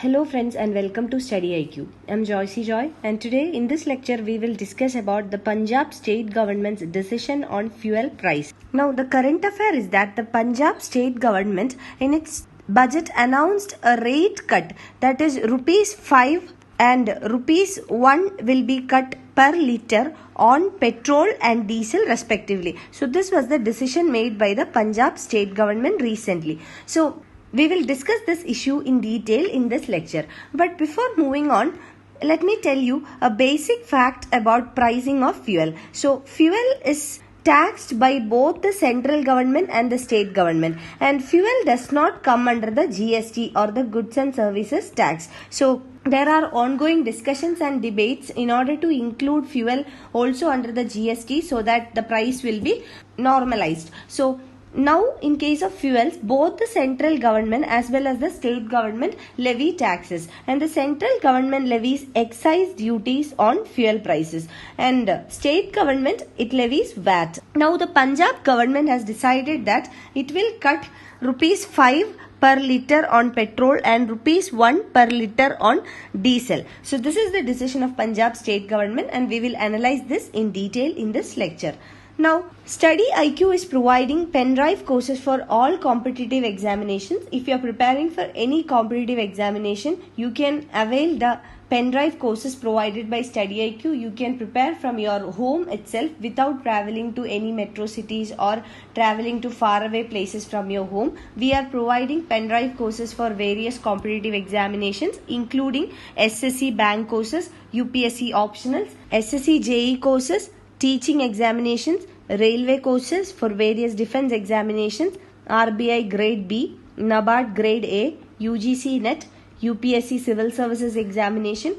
Hello friends and welcome to StudyIQ. I'm Joycey Joy and today in this lecture we will discuss about the Punjab state government's decision on fuel price. Now the current affair is that the Punjab state government in its budget announced a rate cut, that is rupees 5 and rupees 1 will be cut per litre on petrol and diesel respectively. So this was the decision made by the Punjab state government recently. So we will discuss this issue in detail in this lecture. But before moving on, let me tell you a basic fact about pricing of fuel. So fuel is taxed by both the central government and the state government, and fuel does not come under the GST or the goods and services tax. So there are ongoing discussions and debates in order to include fuel also under the GST so that the price will be normalized. So now, in case of fuels, both the central government as well as the state government levy taxes, and the central government levies excise duties on fuel prices, and state government it levies VAT. Now, the Punjab government has decided that it will cut rupees 5 per litre on petrol and rupees 1 per litre on diesel. So, this is the decision of Punjab state government, and we will analyze this in detail in this lecture. Now, StudyIQ is providing pen drive courses for all competitive examinations. If you are preparing for any competitive examination, you can avail the pen drive courses provided by StudyIQ. You can prepare from your home itself without traveling to any metro cities or traveling to faraway places from your home. We are providing pen drive courses for various competitive examinations, including SSC bank courses, UPSC optionals, SSC JE courses, teaching examinations, railway courses for various defense examinations, RBI grade B, NABARD grade A, UGC NET, UPSC Civil Services Examination,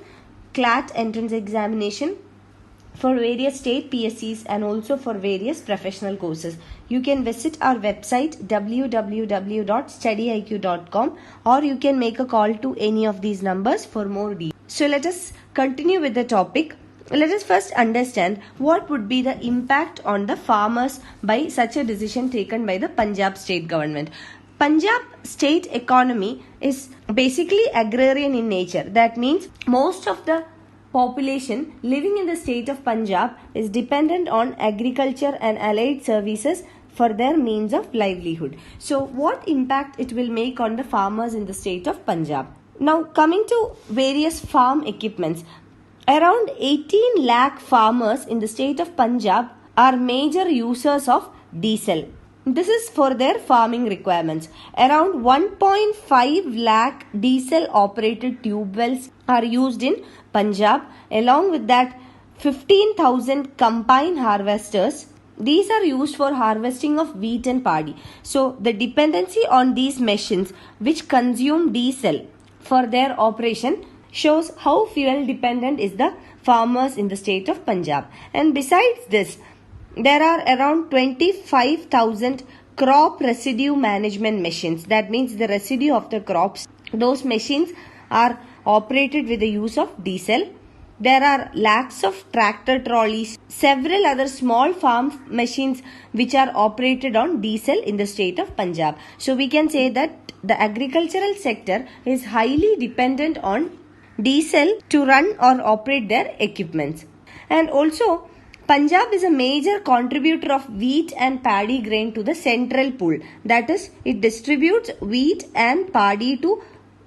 CLAT entrance examination for various state PSCs, and also for various professional courses. You can visit our website www.studyiq.com, or you can make a call to any of these numbers for more details. So let us continue with the topic. Let us first understand what would be the impact on the farmers by such a decision taken by the Punjab state government. Punjab state economy is basically agrarian in nature. That means most of the population living in the state of Punjab is dependent on agriculture and allied services for their means of livelihood. So what impact it will make on the farmers in the state of Punjab? Now coming to various farm equipments. Around 18 lakh farmers in the state of Punjab are major users of diesel. This is for their farming requirements. Around 1.5 lakh diesel operated tube wells are used in Punjab. Along with that, 15,000 combine harvesters. These are used for harvesting of wheat and paddy. So the dependency on these machines which consume diesel for their operation shows how fuel dependent is the farmers in the state of Punjab. And besides this, there are around 25,000 crop residue management machines. That means the residue of the crops. Those machines are operated with the use of diesel. There are lakhs of tractor trolleys, several other small farm machines which are operated on diesel in the state of Punjab. So we can say that the agricultural sector is highly dependent on diesel to run or operate their equipments. And also Punjab is a major contributor of wheat and paddy grain to the central pool. That is, it distributes wheat and paddy to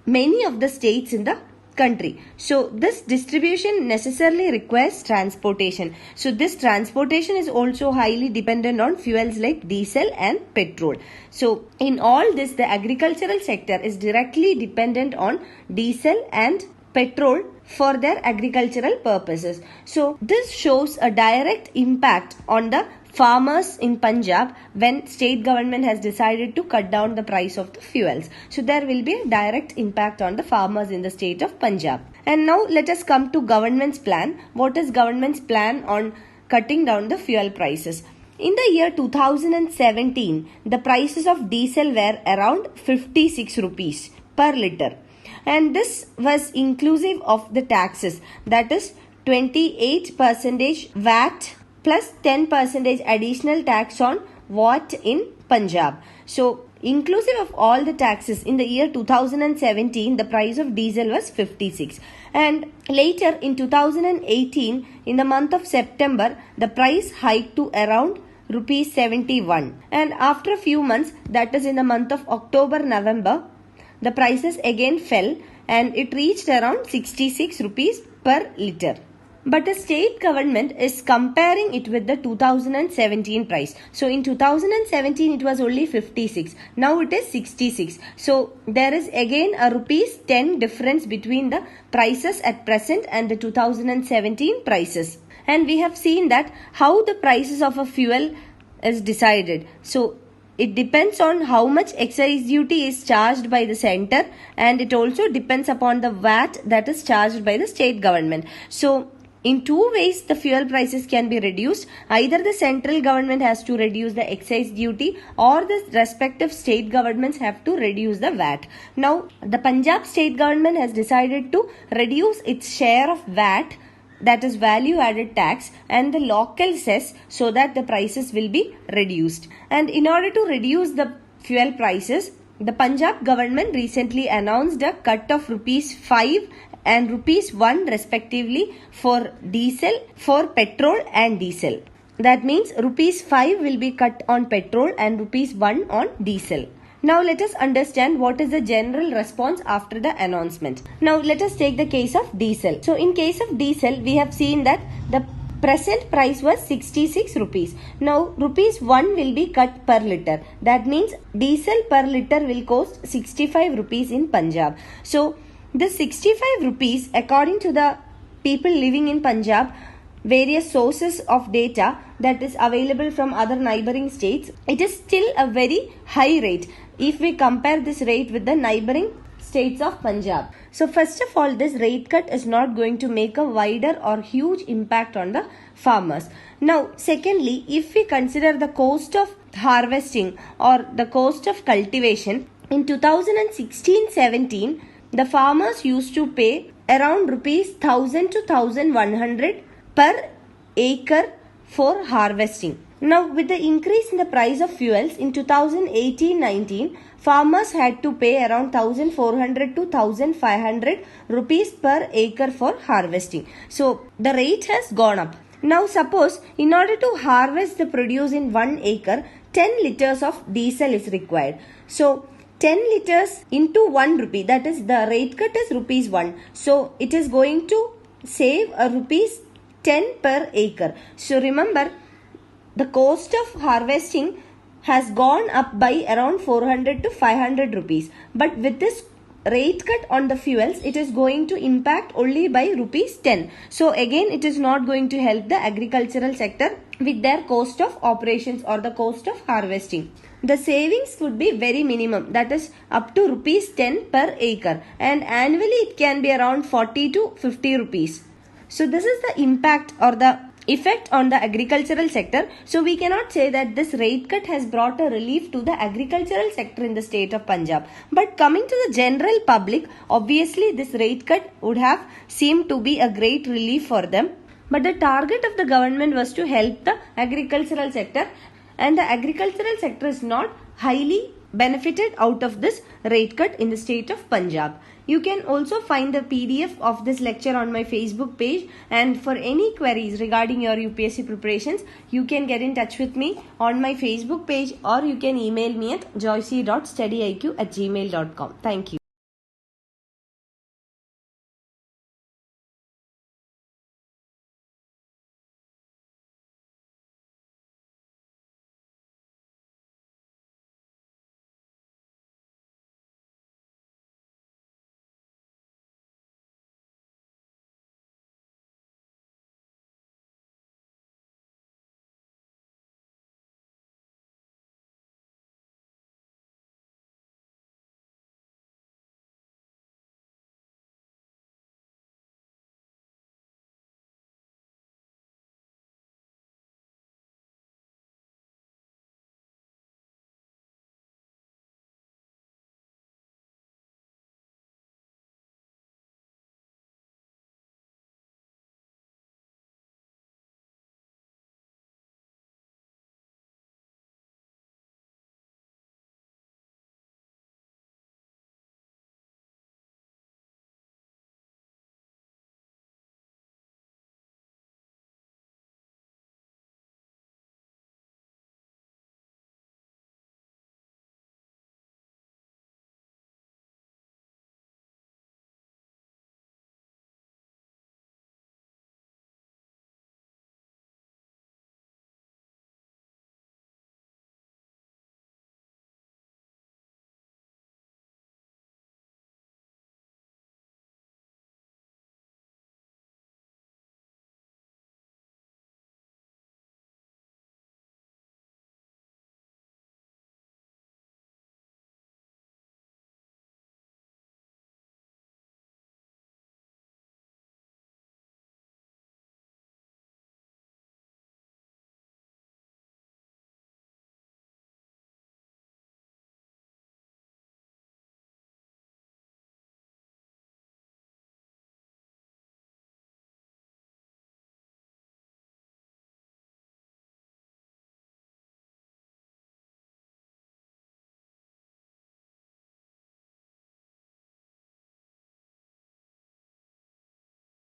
many of the states in the country. So this distribution necessarily requires transportation. So this transportation is also highly dependent on fuels like diesel and petrol. So in all this, the agricultural sector is directly dependent on diesel and petrol for their agricultural purposes. So this shows a direct impact on the farmers in Punjab when state government has decided to cut down the price of the fuels. So there will be a direct impact on the farmers in the state of Punjab. And now let us come to government's plan. What is government's plan on cutting down the fuel prices? In the year 2017, the prices of diesel were around 56 rupees per litre. And this was inclusive of the taxes, that is 28% VAT plus 10% additional tax on what in Punjab. So inclusive of all the taxes, in the year 2017 the price of diesel was 56, and later in 2018 in the month of September the price hiked to around rupees 71, and after a few months, that is in the month of October November, the prices again fell and it reached around 66 rupees per liter. But the state government is comparing it with the 2017 price. So in 2017 it was only 56. Now it is 66. So there is again a rupees 10 difference between the prices at present and the 2017 prices. And we have seen that how the prices of a fuel is decided. So it depends on how much excise duty is charged by the center, and it also depends upon the VAT that is charged by the state government. So in two ways the fuel prices can be reduced. Either the central government has to reduce the excise duty, or the respective state governments have to reduce the VAT. Now the Punjab state government has decided to reduce its share of VAT, that is value added tax, and the local cess, so that the prices will be reduced. And in order to reduce the fuel prices, the Punjab government recently announced a cut of rupees 5 and rupees 1 respectively for diesel, for petrol and diesel. That means rupees 5 will be cut on petrol and rupees 1 on diesel. Now let us understand what is the general response after the announcement. Now let us take the case of diesel. So in case of diesel, we have seen that the present price was 66 rupees. Now rupees 1 will be cut per liter. That means diesel per liter will cost 65 rupees in Punjab. So the 65 rupees, according to the people living in Punjab, various sources of data that is available from other neighboring states, it is still a very high rate if we compare this rate with the neighboring states of Punjab. So first of all, this rate cut is not going to make a wider or huge impact on the farmers. Now secondly, if we consider the cost of harvesting or the cost of cultivation, in 2016-17 the farmers used to pay around rupees 1000 to 1100 per acre for harvesting. Now with the increase in the price of fuels in 2018-19, farmers had to pay around 1400 to 1500 rupees per acre for harvesting. So the rate has gone up. Now suppose in order to harvest the produce in 1 acre, 10 liters of diesel is required. So 10 liters into 1 rupee, that is the rate cut is rupees 1. So it is going to save a rupees 10 per acre. So remember, the cost of harvesting has gone up by around 400 to 500 rupees. But with this rate cut on the fuels, it is going to impact only by rupees 10. So again, it is not going to help the agricultural sector with their cost of operations or the cost of harvesting. The savings would be very minimum, that is up to rupees 10 per acre, and annually it can be around 40 to 50 rupees. So this is the impact or the effect on the agricultural sector. So we cannot say that this rate cut has brought a relief to the agricultural sector in the state of Punjab. But coming to the general public, obviously this rate cut would have seemed to be a great relief for them. But the target of the government was to help the agricultural sector, and the agricultural sector is not highly benefited out of this rate cut in the state of Punjab. You can also find the PDF of this lecture on my Facebook page, and for any queries regarding your UPSC preparations, you can get in touch with me on my Facebook page, or you can email me at joyce.studyiq@gmail.com. Thank you.